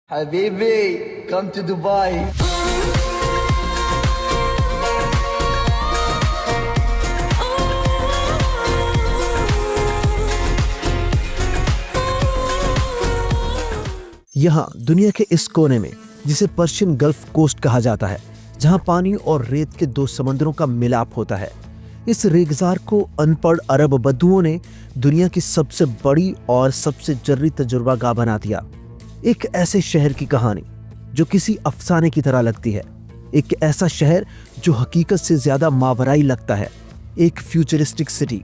Habibi, come to Dubai. यहाँ दुनिया के इस कोने में जिसे पर्शियन गल्फ कोस्ट कहा जाता है, जहाँ पानी और रेत के दो समंदरों का मिलाप होता है, इस रेगिस्तान को अनपढ़ अरब बद्दुओं ने दुनिया की सबसे बड़ी और सबसे जर्री तजुर्बा गाह बना दिया। एक ऐसे शहर की कहानी जो किसी अफसाने की तरह लगती है, एक ऐसा शहर जो हकीकत से ज्यादा मावराई लगता है, एक फ्यूचरिस्टिक सिटी।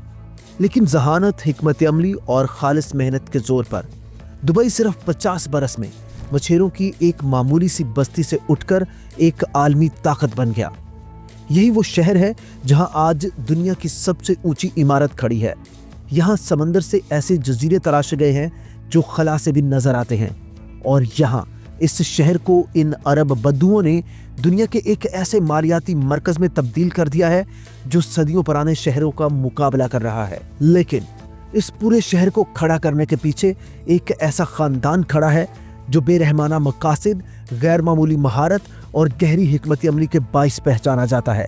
लेकिन जहानत, हिकमत अमली और खालिस मेहनत के जोर पर दुबई सिर्फ 50 बरस में मछेरों की एक मामूली सी बस्ती से उठकर एक आलमी ताकत बन गया। यही वो शहर है जहां आज दुनिया की सबसे ऊंची इमारत खड़ी है। यहाँ समंदर से ऐसे जजीरे तराशे गए हैं जो खला से भी नजर आते हैं, और यहाँ इस शहर को इन अरब बद्दुओं ने दुनिया के एक ऐसे मालियाती मरकज में तब्दील कर दिया है जो सदियों पुराने शहरों का मुकाबला कर रहा है। लेकिन इस पूरे शहर को खड़ा करने के पीछे एक ऐसा खानदान खड़ा है जो बेरहमाना मकासिद, गैर मामूली महारत और गहरी हिकमत अमली के बाइस पहचाना जाता है,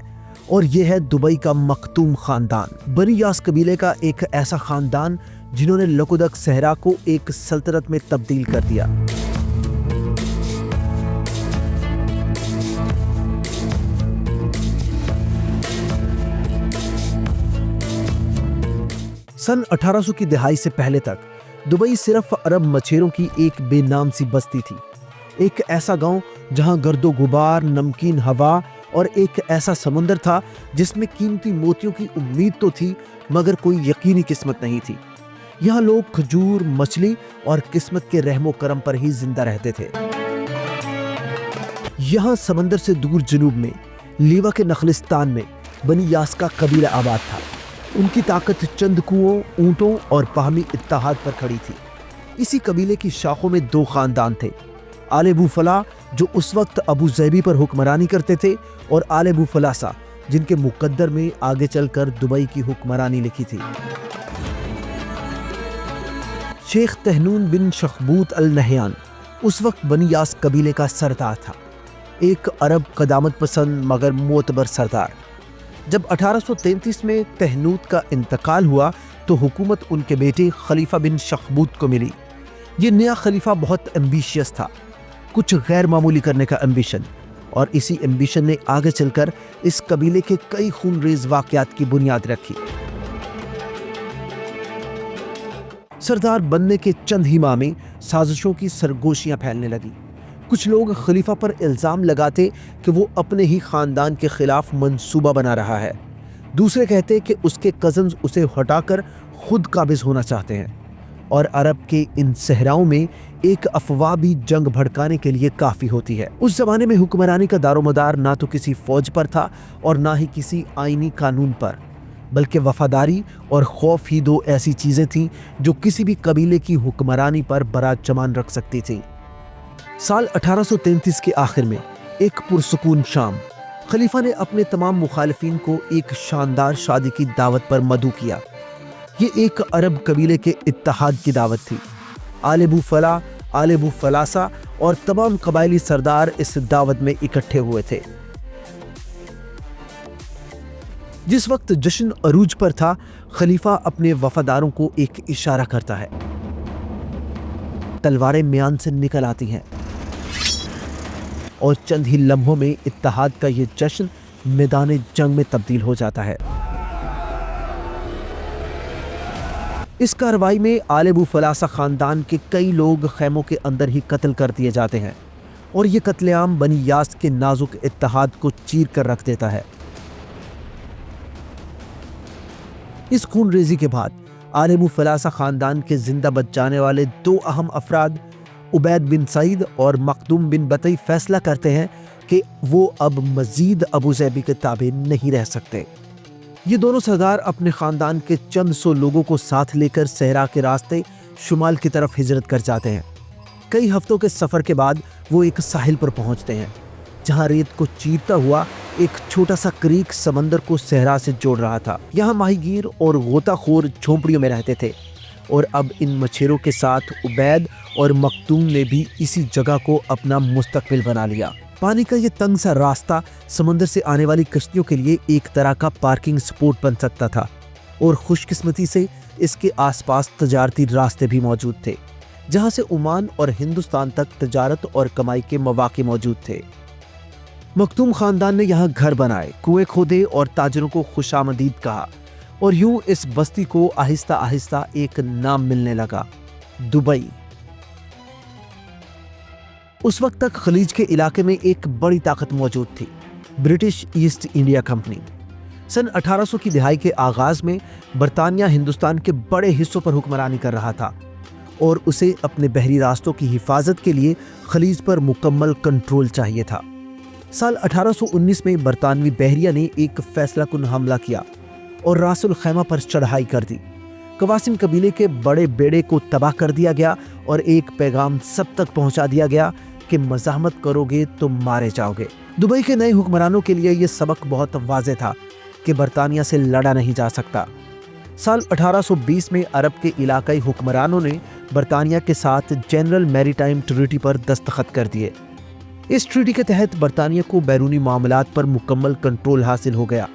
और ये है दुबई का मखतूम खानदान। बनी यास कबीले का एक ऐसा खानदान जिन्होंने लकुदक सहरा को एक सल्तनत में तब्दील कर दिया। सन 1800 की दहाई से पहले तक दुबई सिर्फ अरब मछेरों की एक बेनाम सी बस्ती थी, एक ऐसा गांव जहां गर्दो गुबार, नमकीन हवा और एक ऐसा समुंदर था जिसमें कीमती मोतियों की उम्मीद तो थी मगर कोई यकीनी किस्मत नहीं थी। यहाँ लोग खजूर, मछली और किस्मत के रहमो करम पर ही जिंदा रहते थे। यहाँ समंदर से दूर जुनूब में लीवा के नखलिस्तान में बनी यास का कबीला आबाद था। उनकी ताकत चंद कुओं, ऊंटों और बाहमी इत्तेहाद पर खड़ी थी। इसी कबीले की शाखों में दो खानदान थे, आले बूफला जो उस वक्त अबू ज़ैबी पर हुक्मरानी करते थे, और आले बूफलासा जिनके मुकद्दर में आगे चलकर दुबई की हुक्मरानी लिखी थी। शेख तहनून बिन शखबूत अल नहयान उस वक्त बनी यास कबीले का सरदार था, एक अरब कदामत पसंद मगर मोतबर सरदार। जब 1833 में तहनूत का इंतकाल हुआ तो हुकूमत उनके बेटे खलीफा बिन शखबूत को मिली। ये नया खलीफा बहुत एम्बिशियस था, कुछ गैर मामूली करने का एम्बिशन, और इसी एम्बिशन ने आगे चलकर इस कबीले के कई खूनरेज वाकयात की बुनियाद रखी। सरदार बनने के चंद ही माह में साजिशों की सरगोशियां फैलने लगी। कुछ लोग खलीफा पर इल्ज़ाम लगाते कि वो अपने ही खानदान के खिलाफ मंसूबा बना रहा है। दूसरे कहते कि उसके कज़न्स उसे हटाकर खुद काबिज होना चाहते हैं, और अरब के इन सहराओं में एक अफवाह भी जंग भड़काने के लिए काफ़ी होती है। उस ज़माने में हुक्मरानी का दारोमदार ना तो किसी फौज पर था और ना ही किसी आईनी कानून पर, बल्कि वफादारी और खौफ ही दो ऐसी चीज़ें थीं जो किसी भी कबीले की हुक्मरानी पर बरात जमान रख सकती थी। साल 1833 के आखिर में एक पुरसुकून शाम, खलीफा ने अपने तमाम मुखालिफिन को एक शानदार शादी की दावत पर मदऊ किया। ये एक अरब कबीले के इत्तेहाद की दावत थी। आले बूफला, आले बूफलासा और तमाम कबायली सरदार इस दावत में इकट्ठे हुए थे। जिस वक्त जश्न अरूज पर था, खलीफा अपने वफादारों को एक इशारा करता है। तलवारें म्यान से निकल आती हैं और चंद ही लम्हों में इत्तेहाद का ये जश्न मैदान जंग में तब्दील हो जाता है। इस कार्रवाई में आले बूफलासा खानदान के कई लोग खैमों के अंदर ही कत्ल कर दिए जाते हैं, और ये कत्लेआम बनी यास के नाजुक इत्तेहाद को चीर कर रख देता है। इस खूनरेजी के बाद आले बूफलासा खानदान के जिंदा बच जाने वाले दो अहम अफराद उबैद बिन सईद और मखदूम बिन बतई फैसला करते हैं कि वो अब मजीद अबू ज़ैबी के ताबे नहीं रह सकते। ये दोनों सरदार अपने खानदान के चंद सौ लोगों को साथ लेकर सहरा के रास्ते शुमाल की तरफ हिजरत कर जाते हैं। कई हफ्तों के सफ़र के बाद वो एक साहिल पर पहुंचते हैं, जहां रेत को चीरता हुआ एक छोटा सा क्रीक समंदर को सहरा से जोड़ रहा था। यहाँ माहीगीर और गोताखोर झोंपड़ियों में रहते थे। اور اب ان مچھیروں کے ساتھ عبید اور مختوم نے بھی اسی جگہ کو اپنا مستقبل بنا لیا۔ پانی کا یہ تنگ سا راستہ سمندر سے آنے والی کشتیوں کے لیے ایک طرح کا پارکنگ سپوٹ بن سکتا تھا، اور خوش قسمتی سے اس کے آس پاس تجارتی راستے بھی موجود تھے، جہاں سے عمان اور ہندوستان تک تجارت اور کمائی کے مواقع موجود تھے۔ مختوم خاندان نے یہاں گھر بنائے، کنویں کھودے اور تاجروں کو خوش آمدید کہا، اور یوں اس بستی کو آہستہ آہستہ ایک نام ملنے لگا، دبئی۔ اس وقت تک خلیج کے علاقے میں ایک بڑی طاقت موجود تھی، برٹش ایسٹ انڈیا کمپنی۔ سن 1800 کی دہائی کے آغاز میں برطانیہ ہندوستان کے بڑے حصوں پر حکمرانی کر رہا تھا، اور اسے اپنے بحری راستوں کی حفاظت کے لیے خلیج پر مکمل کنٹرول چاہیے تھا۔ سال 1819 میں برطانوی بحریہ نے ایک فیصلہ کن حملہ کیا اور راس الخیمہ پر چڑھائی کر دی۔ قواسم قبیلے کے بڑے بیڑے کو تباہ کر دیا گیا اور ایک پیغام سب تک پہنچا دیا گیا کہ مزاحمت کرو گے تو مارے جاؤ گے۔ دبئی کے نئے حکمرانوں کے لیے یہ سبق بہت واضح تھا کہ برطانیہ سے لڑا نہیں جا سکتا۔ سال 1820 میں عرب کے علاقائی حکمرانوں نے برطانیہ کے ساتھ جنرل میری ٹائم ٹریٹی پر دستخط کر دیے۔ اس ٹریٹی کے تحت برطانیہ کو بیرونی معاملات پر مکمل کنٹرول حاصل ہو گیا،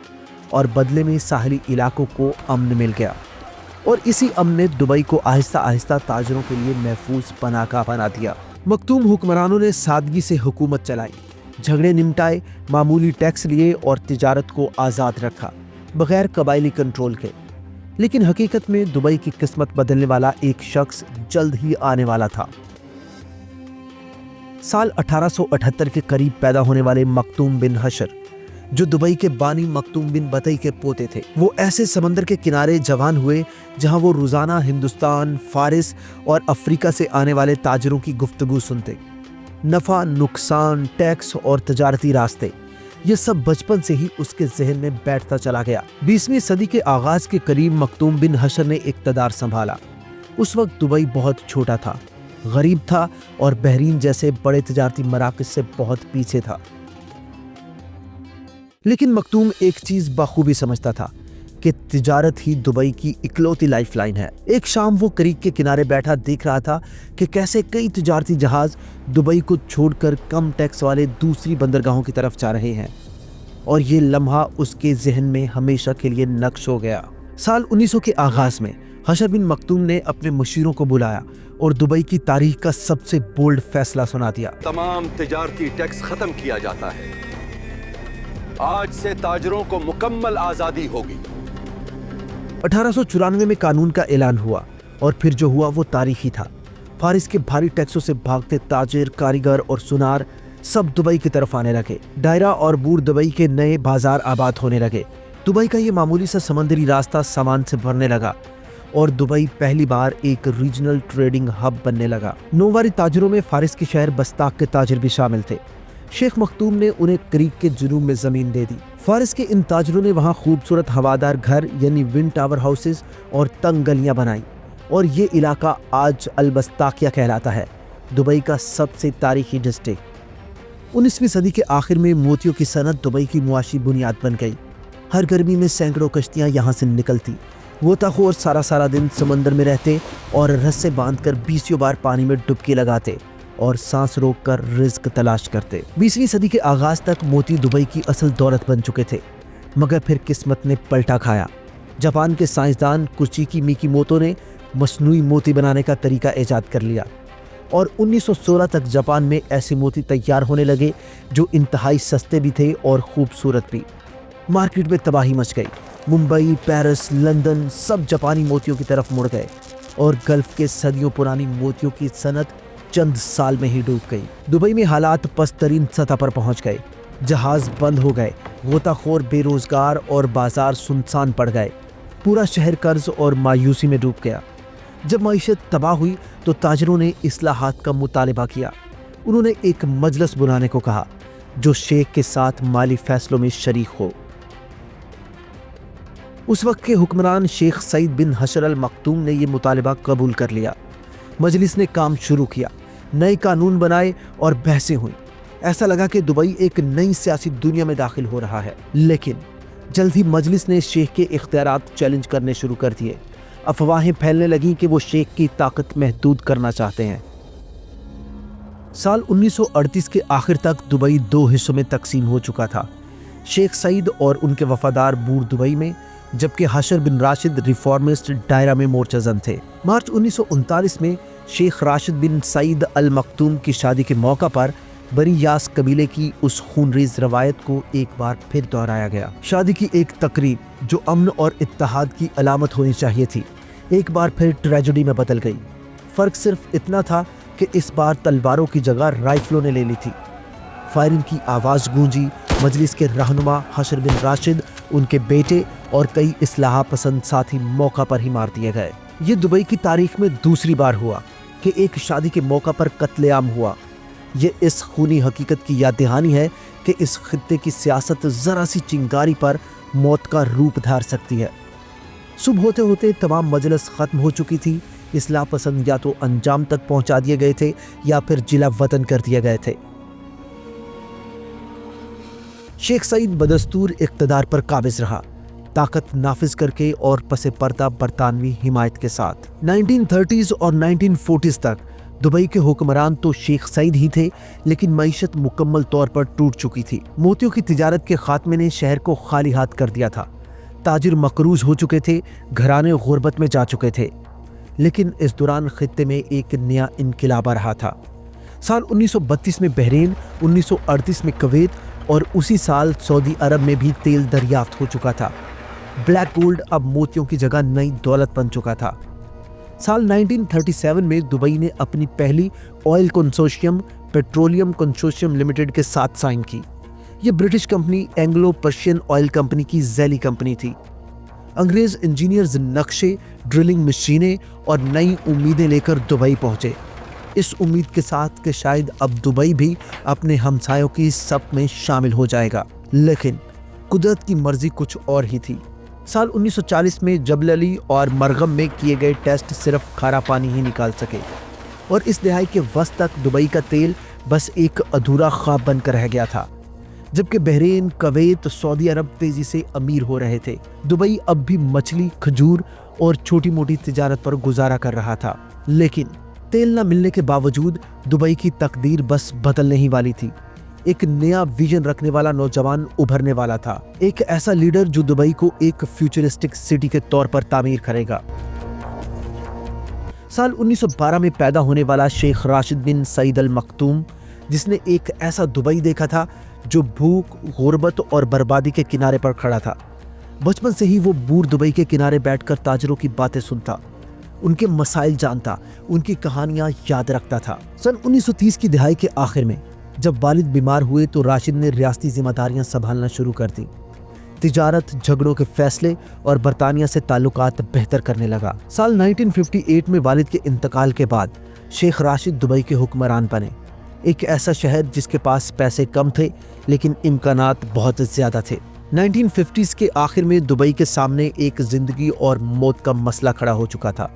اور بدلے میں ساحلی علاقوں کو امن مل گیا، اور اسی امن نے دبئی کو آہستہ آہستہ تاجروں کے لیے محفوظ پناہ گاہ بنا دیا۔ مختوم حکمرانوں نے سادگی سے حکومت چلائی، جھگڑے نمٹائے، معمولی ٹیکس لیے اور تجارت کو آزاد رکھا، بغیر قبائلی کنٹرول کے۔ لیکن حقیقت میں دبئی کی قسمت بدلنے والا ایک شخص جلد ہی آنے والا تھا۔ سال 1878 کے قریب پیدا ہونے والے مختوم بن حشر، جو دبئی کے بانی مختوم بن بطی کے پوتے تھے، وہ ایسے سمندر کے کنارے جوان ہوئے جہاں وہ روزانہ ہندوستان، فارس اور افریقہ سے آنے والے تاجروں کی گفتگو سنتے۔ نفع، نقصان، ٹیکس اور تجارتی راستے، یہ سب بچپن سے ہی اس کے ذہن میں بیٹھتا چلا گیا۔ 20ویں صدی کے آغاز کے قریب مختوم بن حشر نے اقتدار سنبھالا۔ اس وقت دبئی بہت چھوٹا تھا، غریب تھا اور بحرین جیسے بڑے تجارتی مراکز سے بہت پیچھے تھا۔ لیکن مختوم ایک چیز بخوبی سمجھتا تھا کہ تجارت ہی دبئی کی اکلوتی لائف لائن ہے۔ ایک شام وہ کریک کے کنارے بیٹھا دیکھ رہا تھا کہ کیسے کئی تجارتی جہاز دبئی کو چھوڑ کر کم ٹیکس والے دوسری بندرگاہوں کی طرف جا رہے ہیں، اور یہ لمحہ اس کے ذہن میں ہمیشہ کے لیے نقش ہو گیا۔ سال 1900 کے آغاز میں حشر بن مختوم نے اپنے مشیروں کو بلایا اور دبئی کی تاریخ کا سب سے بولڈ فیصلہ سنا دیا۔ تمام تجارتی ٹیکس ختم کیا جاتا ہے۔ آج سے تاجروں کو مکمل آزادی ہوگی۔ 1894 میں قانون کا اعلان ہوا، اور پھر جو ہوا وہ تاریخی تھا۔ فارس کے بھاری ٹیکسوں سے بھاگتے تاجر، کاریگر اور سونار سب دبئی کی طرف آنے لگے۔ دائرہ اور بور دبئی کے نئے بازار آباد ہونے لگے۔ دبئی کا یہ معمولی سا سمندری راستہ سامان سے بھرنے لگا، اور دبئی پہلی بار ایک ریجنل ٹریڈنگ ہب بننے لگا۔ نوواری تاجروں میں فارس کے شہر بستاق کے تاجر بھی شامل تھے۔ شیخ مختوم نے انہیں کریک کے جنوب میں زمین دے دی۔ فارس کے ان تاجروں نے وہاں خوبصورت ہوادار گھر یعنی ونڈ ٹاور ہاؤسز اور تنگ گلیاں بنائیں، اور یہ علاقہ آج البستاقیہ کہلاتا ہے، دبئی کا سب سے تاریخی ڈسٹرکٹ۔ 19ویں صدی کے آخر میں موتیوں کی صنعت دبئی کی معاشی بنیاد بن گئی۔ ہر گرمی میں سینکڑوں کشتیاں یہاں سے نکلتی، غوطہ سارا دن سمندر میں رہتے اور رسے باندھ کر 20 بار پانی میں ڈبکی لگاتے اور سانس روک کر رزق تلاش کرتے۔ 20ویں صدی کے آغاز تک موتی دبئی کی اصل دولت بن چکے تھے، مگر پھر قسمت نے پلٹا کھایا۔ جاپان کے سائنسدان کوچیکی میکیموتو نے مصنوعی موتی بنانے کا طریقہ ایجاد کر لیا، اور 1916 تک جاپان میں ایسے موتی تیار ہونے لگے جو انتہائی سستے بھی تھے اور خوبصورت بھی۔ مارکیٹ میں تباہی مچ گئی۔ ممبئی، پیرس، لندن سب جاپانی موتیوں کی طرف مڑ گئے، اور گلف کے صدیوں پرانی موتیوں کی صنعت چند سال میں ہی ڈوب گئی۔ دبئی میں حالات پست ترین سطح پر پہنچ گئے، جہاز بند ہو گئے، غوطہ خور بے روزگار اور بازار سنسان پڑ گئے۔ پورا شہر قرض اور مایوسی میں ڈوب گیا۔ جب معیشت تباہ ہوئی تو تاجروں نے اصلاحات کا مطالبہ کیا۔ انہوں نے ایک مجلس بلانے کو کہا جو شیخ کے ساتھ مالی فیصلوں میں شریک ہو۔ اس وقت کے حکمران شیخ سعید بن حشر المختوم نے یہ مطالبہ قبول کر لیا۔ مجلس نے کام شروع کیا، نئے قانون بنائے اور بحثیں ہوئیں۔ ایسا لگا کہ دبئی ایک نئی سیاسی دنیا میں داخل ہو رہا ہے، لیکن جلد ہی مجلس نے شیخ کے اختیارات چیلنج کرنے شروع کر دیے۔ افواہیں پھیلنے لگیں کہ وہ شیخ کی طاقت محدود کرنا چاہتے ہیں۔ سال 1938 کے آخر تک دبئی 2 حصوں میں تقسیم ہو چکا تھا، شیخ سعید اور ان کے وفادار بور دبئی میں، جبکہ حشر بن راشد ریفارمسٹ دائرہ میں مورچہ زن تھے۔ مارچ 1939 میں شیخ راشد بن سعید المختوم کی شادی کے موقع پر بنی یاس قبیلے کی اس خونریز روایت کو ایک بار پھر دہرایا گیا۔ شادی کی ایک تقریب جو امن اور اتحاد کی علامت ہونی چاہیے تھی، ایک بار پھر ٹریجڈی میں بدل گئی۔ فرق صرف اتنا تھا کہ اس بار تلواروں کی جگہ رائفلوں نے لے لی تھی۔ فائرنگ کی آواز گونجی، مجلس کے رہنما حشر بن راشد، ان کے بیٹے اور کئی اصلاح پسند ساتھی موقع پر ہی مار دیے گئے۔ یہ دبئی کی تاریخ میں دوسری بار ہوا کہ ایک شادی کے موقع پر قتل عام ہوا۔ یہ اس خونی حقیقت کی یاد دہانی ہے کہ اس خطے کی سیاست ذرا سی چنگاری پر موت کا روپ دھار سکتی ہے۔ صبح ہوتے ہوتے تمام مجلس ختم ہو چکی تھی، اصلاح پسند یا تو انجام تک پہنچا دیے گئے تھے یا پھر جلا وطن کر دیے گئے تھے۔ شیخ سعید بدستور اقتدار پر قابض رہا، طاقت نافذ کر کے اور پس پردہ برطانوی حمایت کے ساتھ۔ 1930s اور 1940s تک دبئی کے حکمران تو شیخ سعید ہی تھے، لیکن معیشت مکمل طور پر ٹوٹ چکی تھی۔ موتیوں کی تجارت کے خاتمے نے شہر کو خالی ہاتھ کر دیا تھا، تاجر مقروض ہو چکے تھے، گھرانے غربت میں جا چکے تھے۔ لیکن اس دوران خطے میں ایک نیا انقلاب آ رہا تھا۔ سال 1932 میں بحرین، 1938 میں کویت اور اسی سال سعودی عرب میں بھی تیل دریافت ہو چکا تھا۔ بلیک گولڈ اب موتیوں کی جگہ نئی دولت بن چکا تھا۔ سال 1937 میں دبئی نے اپنی پہلی oil consortium petroleum consortium limited کے ساتھ سائن کی۔ یہ British company Anglo Persian oil company کی ذیلی کمپنی تھی۔ انگریز انجینئرز نقشے، ڈرلنگ مشینیں اور نئی امیدیں لے کر دبئی پہنچے، اس امید کے ساتھ کہ شاید اب دبئی بھی اپنے ہمسایوں کی صف میں شامل ہو جائے گا۔ لیکن قدرت کی مرضی کچھ اور ہی تھی۔ سال 1940 میں جبل علی اور مرغم میں کیے گئے ٹیسٹ صرف کھارا پانی ہی نکال سکے، اور اس دہائی کے وسط تک دبئی کا تیل بس ایک ادھورا خواب بن کر رہ گیا تھا۔ جبکہ بحرین، کویت، سعودی عرب تیزی سے امیر ہو رہے تھے، دبئی اب بھی مچھلی، کھجور اور چھوٹی موٹی تجارت پر گزارا کر رہا تھا۔ لیکن تیل نہ ملنے کے باوجود دبئی کی تقدیر بس بدلنے ہی والی تھی۔ ایک نیا ویژن رکھنے والا نوجوان ابھرنے والا تھا، ایک ایسا لیڈر جو دبئی کو ایک فیوچرسٹک سٹی کے طور پر تعمیر کرے گا۔ سال 1912 میں پیدا ہونے والا شیخ راشد بن سعید المختوم، جس نے ایک ایسا دبئی دیکھا تھا جو بھوک، غربت اور بربادی کے کنارے پر کھڑا تھا۔ بچپن سے ہی وہ بور دبئی کے کنارے بیٹھ کر تاجروں کی باتیں سنتا، ان کے مسائل جانتا، ان کی کہانیاں یاد رکھتا تھا۔ سن 1930 کی دہائی کے آخر میں جب والد بیمار ہوئے تو راشد نے ریاستی ذمہ داریاں سنبھالنا شروع کر دی۔ تجارت، جھگڑوں کے فیصلے اور برطانیہ سے تعلقات بہتر کرنے لگا۔ سال 1958 میں والد کے انتقال کے بعد شیخ راشد دبئی کے حکمران بنے، ایک ایسا شہر جس کے پاس پیسے کم تھے لیکن امکانات بہت زیادہ تھے۔ 1950s کے آخر میں دبئی کے سامنے ایک زندگی اور موت کا مسئلہ کھڑا ہو چکا تھا۔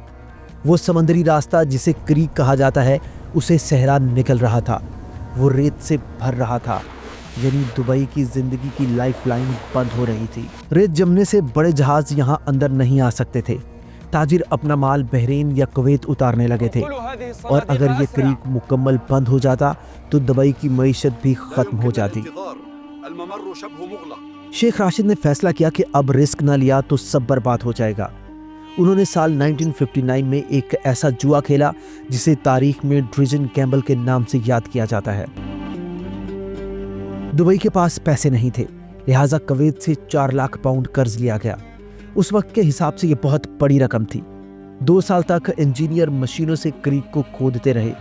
وہ سمندری راستہ جسے کریک کہا جاتا ہے، اسے صحرا نکل رہا تھا، وہ ریت سے بھر رہا تھا، یعنی دبئی کی زندگی کی لائف لائن بند ہو رہی تھی۔ ریت جمنے سے بڑے جہاز یہاں اندر نہیں آ سکتے تھے، تاجر اپنا مال بحرین یا کویت اتارنے لگے تھے، اور اگر یہ کریک مکمل بند ہو جاتا تو دبئی کی معیشت بھی ختم ہو جاتی۔ شیخ راشد نے فیصلہ کیا کہ اب رسک نہ لیا تو سب برباد ہو جائے گا۔ انہوں نے سال 1959 میں ایک ایسا جوا کھیلا جسے تاریخ میں ڈریجن کیمبل کے نام سے یاد کیا جاتا ہے۔ دبئی کے پاس پیسے نہیں تھے، لہٰذا کویت سے 4 لاکھ پاؤنڈ قرض لیا گیا۔ اس وقت کے حساب سے یہ بہت بڑی رقم تھی۔ 2 سال تک انجینئر مشینوں سے کریک کو کھودتے رہے،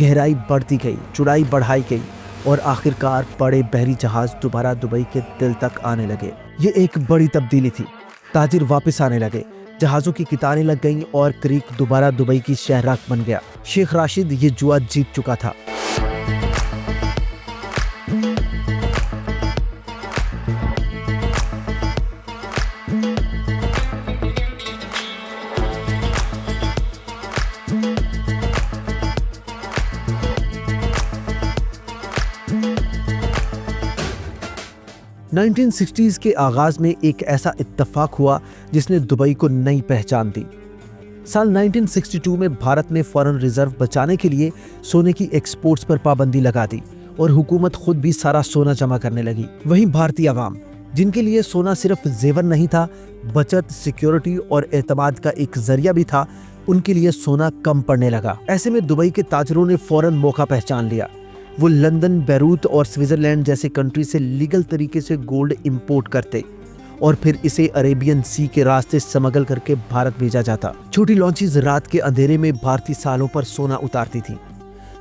گہرائی بڑھتی گئی، چوڑائی بڑھائی گئی، اور آخرکار بڑے بحری جہاز دوبارہ دبئی کے دل تک آنے لگے۔ یہ ایک بڑی تبدیلی تھی۔ تاجر واپس آنے لگے، جہازوں کی قطاریں لگ گئیں اور کریک دوبارہ دبئی کی شہراک بن گیا۔ شیخ راشد یہ جوا جیت چکا تھا۔ '60s کے آغاز میں ایک ایسا اتفاق ہوا جس نے دبئی کو نئی پہچان دی۔ साल 1962 में भारत ने फॉरेन रिजर्व बचाने के लिए सोने की एक्सपोर्ट्स पर पाबंदी लगा दी और हुकूमत खुद भी सारा सोना जमा करने लगी। वहीं भारतीय आवाम, जिनके लिए सोना सिर्फ जेवर नहीं था, बचत, सिक्योरिटी और एतमाद का एक जरिया भी था, उनके लिए सोना कम पड़ने लगा। ऐसे में दुबई के ताजरों ने फौरन मौका पहचान लिया। वो लंदन, बैरूत और स्विट्जरलैंड जैसे कंट्री से लीगल तरीके से गोल्ड इंपोर्ट करते और फिर इसे अरेबियन सी के रास्ते स्मगल करके भारत भेजा जाता। छोटी लॉन्चेस रात के अंधेरे में भारतीय सालों पर सोना उतारती थी।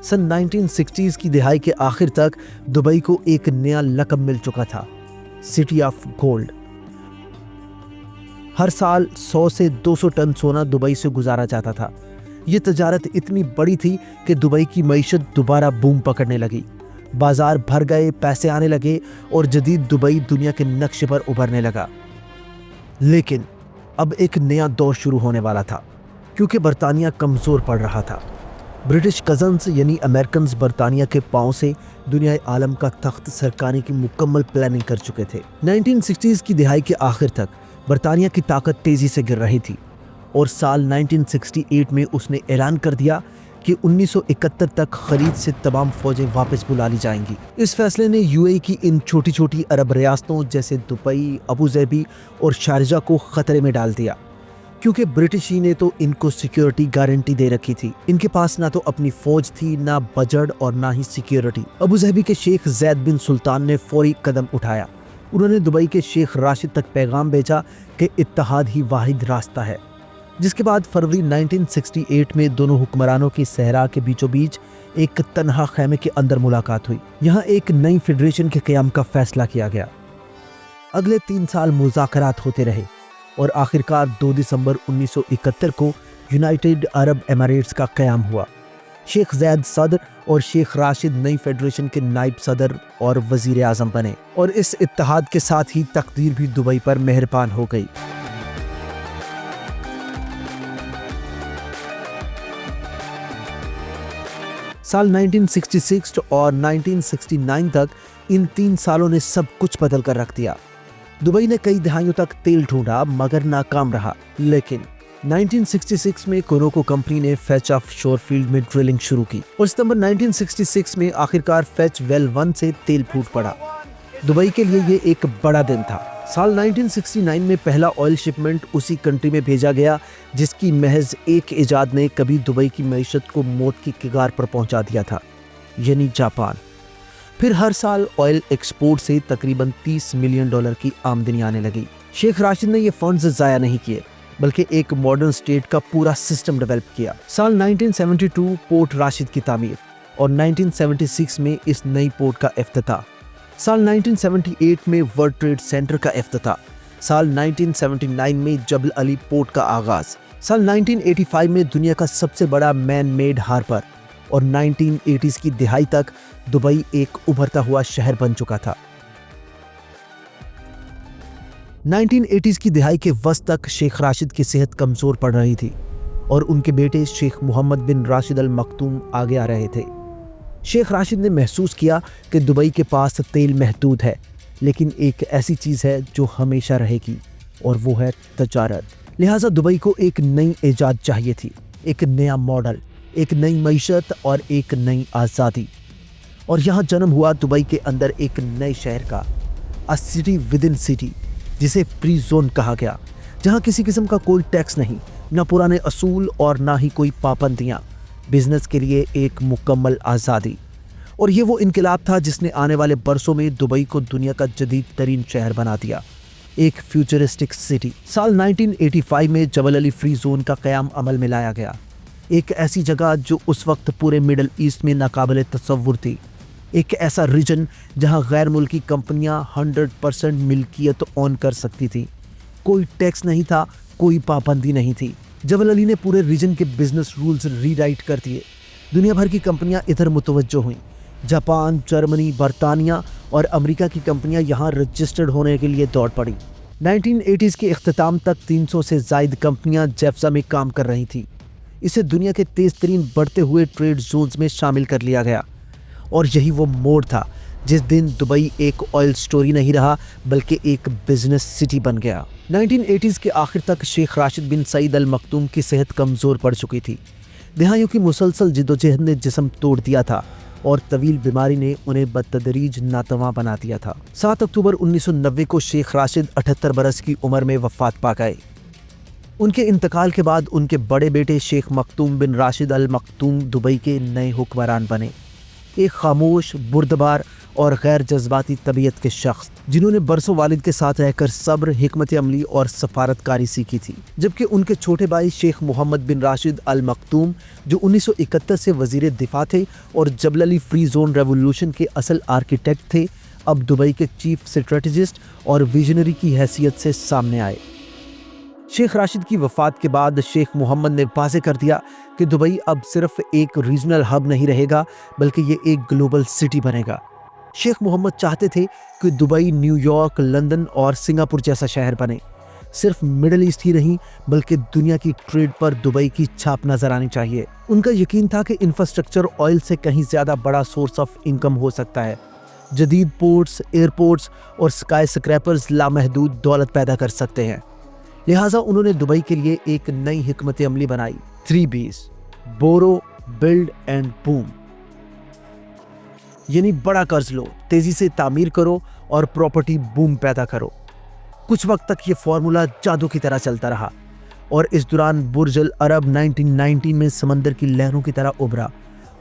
सन 1960s की दिहाई के आखिर तक दुबई को एक नया लक़ब मिल चुका था, सिटी ऑफ गोल्ड। हर साल 100 से 200 टन सोना दुबई से गुजारा जाता था। ये तजारत इतनी बड़ी थी कि दुबई की मईशत दोबारा बूम पकड़ने लगी। बाजार भर गए, पैसे आने लगे और जदीद दुबई दुनिया के नक्शे पर उभरने लगा। लेकिन अब एक नया दौर शुरू होने वाला था, क्योंकि बरतानिया कमज़ोर पड़ रहा था। ब्रिटिश कज़न्स यानी अमेरिकन बरतानिया के पांव से दुनिया आलम का तख्त सरकाने की मुकम्मल प्लानिंग कर चुके थे। 1960s की दिहाई के आखिर तक बरतानिया की ताकत तेज़ी से गिर रही थी और साल 1968 में उसने ऐलान कर दिया कि 1971 तक खरीद से तमाम फौजें वापस बुला ली जाएंगी। इस फैसले ने यूएई की इन छोटी छोटी अरब रियासतों जैसे दुबई, अबू धाबी और शारजा को खतरे में डाल दिया, क्योंकि ब्रिटिश ही ने तो इनको सिक्योरिटी गारंटी दे रखी थी। इनके पास ना तो अपनी फौज थी, ना बजट और ना ही सिक्योरिटी। अबू धाबी के शेख जैद बिन सुल्तान ने फौरी कदम उठाया। उन्होंने दुबई के शेख राशिद तक पैगाम भेजा कि इत्तेहाद ही वाहिद रास्ता है। जिसके बाद फरवरी 1968 में दोनों हुक्मरानों की सहरा के बीचों बीच एक तन्हा खैमे के अंदर मुलाकात हुई। यहाँ एक नई फेडरेशन के क़याम का फैसला किया गया। अगले 3 साल मुज़ाकरात होते रहे और आखिरकार 2 दिसंबर 1971 को यूनाइटेड अरब एमिरेट्स का क़याम हुआ। शेख जैद सदर और शेख राशिद नई फेडरेशन के नायब सदर और वज़ीर आज़म बने और इस इत्तेहाद के साथ ही तकदीर भी दुबई पर मेहरबान हो गई। साल 1966 और 1969 तक इन 3 सालों ने सब कुछ बदल कर रख दिया। दुबई ने कई दहाइयों तक तेल ढूंढा मगर नाकाम रहा। लेकिन 1966 में कोनोको कंपनी ने फेच ऑफ शोर फील्ड में ड्रिलिंग शुरू की और सितंबर 1966 में आखिरकार फेच वेल 1 से तेल फूट पड़ा। दुबई के लिए ये एक बड़ा दिन था। साल 1969 में पहला ऑयल शिपमेंट उसी कंट्री में भेजा गया जिसकी महज एक इजाद ने कभी दुबई की मईशत को मौत की कगार पर पहुंचा दिया था, यानी जापान। फिर हर साल ऑयल एक्सपोर्ट से तकरीबन $30 मिलियन की आमदनी आने लगी। शेख राशिद ने ये फंड्स ज़ाया नहीं किए बल्कि एक मॉडर्न स्टेट का पूरा सिस्टम डेवलप किया। साल 1972 पोर्ट राशिद की तामीर और 1976 में इस नई पोर्ट का इफ्तिताह। साल 1978 में वर्ल्ड ट्रेड सेंटर का इफ्तिताह। साल 1979 में जबल अली पोर्ट का आगाज। साल 1985 में दुनिया का सबसे बड़ा मैन मेड हार्बर और 1980s की दिहाई तक दुबई एक उभरता हुआ शहर बन चुका था। 1980s की दिहाई के वस्त तक शेख राशिद की सेहत कमजोर पड़ रही थी और उनके बेटे शेख मोहम्मद बिन राशिद अल मखतूम आगे आ रहे थे। शेख राशिद ने महसूस किया कि दुबई के पास तेल महदूद है, लेकिन एक ऐसी चीज़ है जो हमेशा रहेगी और वो है तजारत। लिहाजा दुबई को एक नई ईजाद चाहिए थी, एक नया मॉडल, एक नई मईशत और एक नई आज़ादी। और यहाँ जन्म हुआ दुबई के अंदर एक नए शहर का, अ सिटी विद इन सिटी, जिसे फ्री जोन कहा गया, जहाँ किसी किस्म का कोई टैक्स नहीं, न पुराने असूल और ना ही कोई पाबंदियाँ। बिजनेस के लिए एक मुकम्मल आज़ादी। और ये वो इनकलाब था जिसने आने वाले बरसों में दुबई को दुनिया का जदीद तरीन शहर बना दिया, एक फ्यूचरिस्टिक सिटी। साल 1985 में जबल अली फ्री जोन का क़याम अमल में लाया गया, एक ऐसी जगह जो उस वक्त पूरे मिडल ईस्ट में नाकाबिले तसव्वुर थी, एक ऐसा रीजन जहां गैर मुल्की कंपनियां 100% मिल्कियत ऑन कर सकती थी। कोई टैक्स नहीं था, कोई पाबंदी नहीं थी। जबल अली ने पूरे रीजन के बिजनेस रूल्स रीराइट कर दिए। दुनिया भर की कंपनियां इधर मुतवज्जो हुईं। जापान, जर्मनी, बरतानिया और अमेरिका की कंपनियां यहां रजिस्टर्ड होने के लिए दौड़ पड़ी। 1980s के इख्तिताम तक 300 से ज़ायद कंपनियां जेफ्जा में काम कर रही थीं। इसे दुनिया के तेज़ तरीन बढ़ते हुए ट्रेड जोन्स में शामिल कर लिया गया और यही वो मोड़ था जिस दिन दुबई एक ऑयल स्टोरी नहीं रहा बल्कि एक बिजनेस सिटी बन गया। 1980s के आखिर तक शेख राशिद बिन सईद अल मखदूम की सेहत कमज़ोर पड़ चुकी थी। दहाइयों की मुसलसल जिद्दोजहद ने जिस्म तोड़ दिया था और तवील बीमारी ने उन्हें बदतदरीज नातवा बना दिया था। 7 अक्टूबर 1990 को शेख राशिद 78 बरस की उम्र में वफात पा गए। उनके इंतकाल के बाद उनके बड़े बेटे शेख मखदूम बिन राशिद अल मखदूम दुबई के नए हुक्मरान बने। एक खामोश, बुर्दबार और गैर जज्बाती तबीयत के शख्स जिन्होंने बरसों वालिद के साथ रहकर सब्र, हिकमत अमली और सफारतकारी सीखी थी। जबकि उनके छोटे भाई शेख मोहम्मद बिन राशिद अल मखदूम जो 1971 से वजीर दिफा थे और जबलली फ्री जोन रेवोल्यूशन के असल आर्किटेक्ट थे, अब दुबई के चीफ स्ट्रेटजिस्ट और विजनरी की हैसियत से सामने आए। शेख राशिद की वफ़ात के बाद शेख मोहम्मद ने वाज़ेह कर दिया कि दुबई अब सिर्फ एक रीजनल हब नहीं रहेगा बल्कि ये एक ग्लोबल सिटी बनेगा। शेख मोहम्मद चाहते थे कि दुबई न्यूयॉर्क, लंदन और सिंगापुर जैसा शहर बने। सिर्फ मिडिल ईस्ट ही नहीं बल्कि दुनिया की ट्रेड पर दुबई की छाप नजर आनी चाहिए। उनका यकीन था कि इंफ्रास्ट्रक्चर ऑयल से कहीं ज़्यादा बड़ा सोर्स ऑफ इनकम हो सकता है। जदीद पोर्ट्स, एयरपोर्ट्स और स्काई स्क्रैपर्स लामहदूद दौलत पैदा कर सकते हैं। लिहाजा उन्होंने दुबई के लिए एक नई हिकमत अमली बनाई, 3 B's: borrow, build and boom. यानी बड़ा कर्ज लो, तेजी से तामीर करो और प्रॉपर्टी बूम पैदा करो। कुछ वक्त तक ये फॉर्मूला जादू की तरह चलता रहा और इस दौरान बुर्ज अल अरब 1919 में समंदर की लहरों की तरह उभरा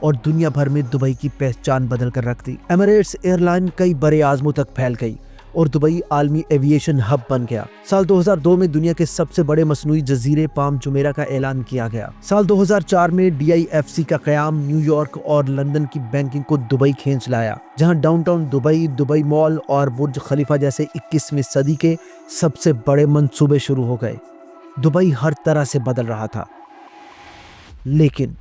और दुनिया भर में दुबई की पहचान बदल कर रख दी। एमिरेट्स एयरलाइन कई बड़े आज़मों तक फैल गई और दुबई आलमी एविएशन हब बन गया। साल 2002 में दुनिया के सबसे बड़े मसनूई जजीरे पाम जुमेरा का ऐलान किया गया। साल 2004 में DIFC का क़याम न्यूयॉर्क और लंदन की बैंकिंग को दुबई खींच लाया, जहां डाउनटाउन दुबई, दुबई मॉल और बुर्ज खलीफा जैसे 21वीं सदी के सबसे बड़े मंसूबे शुरू हो गए। दुबई हर तरह से बदल रहा था, लेकिन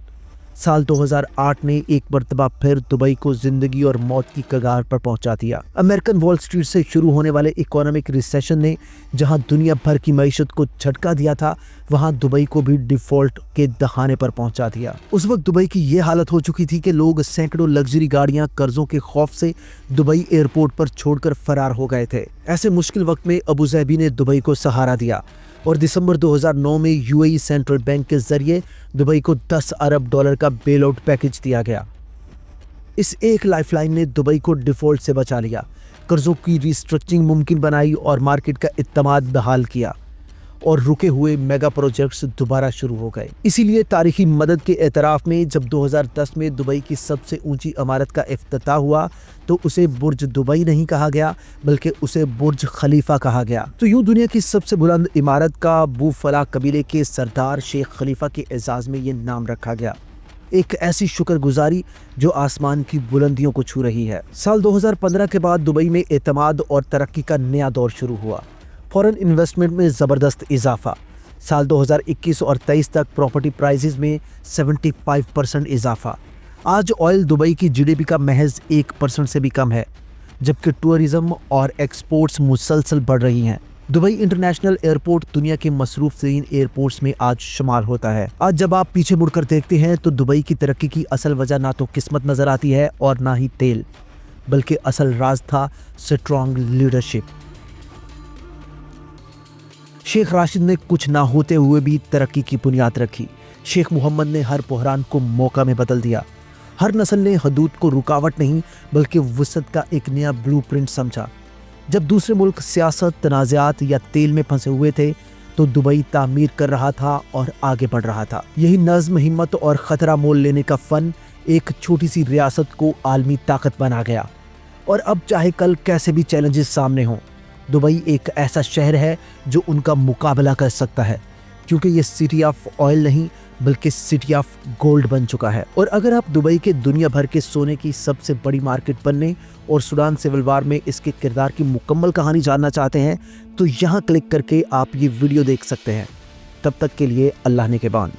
साल 2008 ने एक मर्तबा फिर दुबई को जिंदगी और मौत की कगार पर पहुंचा दिया। अमेरिकन वॉल स्ट्रीट से शुरू होने वाले इकोनॉमिक रिसेशन ने जहां दुनिया भर की मईशत को झटका दिया था, वहां दुबई को भी डिफॉल्ट के दहाने पर पहुंचा दिया। उस वक्त दुबई की ये हालत हो चुकी थी कि लोग सैकड़ों लग्जरी गाड़ियां कर्जों के खौफ से दुबई एयरपोर्ट पर छोड़कर फरार हो गए थे। ऐसे मुश्किल वक्त में अबू ज़ैबी ने दुबई को सहारा दिया और दिसंबर 2009 में UAE सेंट्रल बैंक के जरिए दुबई को $10 अरब का बेल आउट पैकेज दिया गया। इस एक लाइफलाइन ने दुबई को डिफॉल्ट से बचा लिया, कर्जों की रिस्ट्रक्चरिंग मुमकिन बनाई और मार्केट का इत्तेमाद बहाल किया और रुके हुए मेगा प्रोजेक्ट्स दोबारा शुरू हो गए। इसीलिए तारीखी मदद के एतराफ़ में जब 2010 में दुबई की सबसे ऊंची इमारत का इफ्तिताह हुआ तो उसे बुर्ज दुबई नहीं कहा गया बल्कि उसे बुर्ज खलीफा कहा गया। तो यूं दुनिया की सबसे बुलंद इमारत का बूफला कबीले के सरदार शेख खलीफा के एजाज़ में ये नाम रखा गया। एक ऐसी शुक्रगुजारी जो आसमान की बुलंदियों को छू रही है। साल 2015 के बाद दुबई में एतमाद और तरक्की का नया दौर शुरू हुआ। फॉरेन इन्वेस्टमेंट में ज़बरदस्त इजाफा। साल 2021 और 23 तक प्रॉपर्टी प्राइसेस में 75% इजाफा। आज ऑयल दुबई की GDP का महज 1% से भी कम है, जबकि टूरिज्म और एक्सपोर्ट्स मुसलसल बढ़ रही हैं। दुबई इंटरनेशनल एयरपोर्ट दुनिया के मसरूफ तरीन एयरपोर्ट्स में आज शुमार होता है। आज जब आप पीछे मुड़कर देखते हैं तो दुबई की तरक्की की असल वजह ना तो किस्मत नज़र आती है और ना ही तेल, बल्कि असल राज था स्ट्रॉन्ग लीडरशिप। शेख राशिद ने कुछ ना होते हुए भी तरक्की की बुनियाद रखी। शेख मोहम्मद ने हर बहरान को मौका में बदल दिया। हर नस्ल ने हदूद को रुकावट नहीं बल्कि वसत का एक नया ब्लूप्रिंट समझा। जब दूसरे मुल्क सियासत, तनाज़ात या तेल में फंसे हुए थे तो दुबई तामीर कर रहा था और आगे बढ़ रहा था। यही नज़्म, हिम्मत और ख़तरा मोल लेने का फ़न एक छोटी सी रियासत को आलमी ताकत बना गया। और अब चाहे कल कैसे भी चैलेंजेस सामने हों, दुबई एक ऐसा शहर है जो उनका मुकाबला कर सकता है, क्योंकि ये सिटी ऑफ ऑयल नहीं बल्कि सिटी ऑफ गोल्ड बन चुका है। और अगर आप दुबई के दुनिया भर के सोने की सबसे बड़ी मार्केट बनने और सूडान सिविल वार में इसके किरदार की मुकम्मल कहानी जानना चाहते हैं तो यहाँ क्लिक करके आप ये वीडियो देख सकते हैं। तब तक के लिए अल्लाह ने के बान।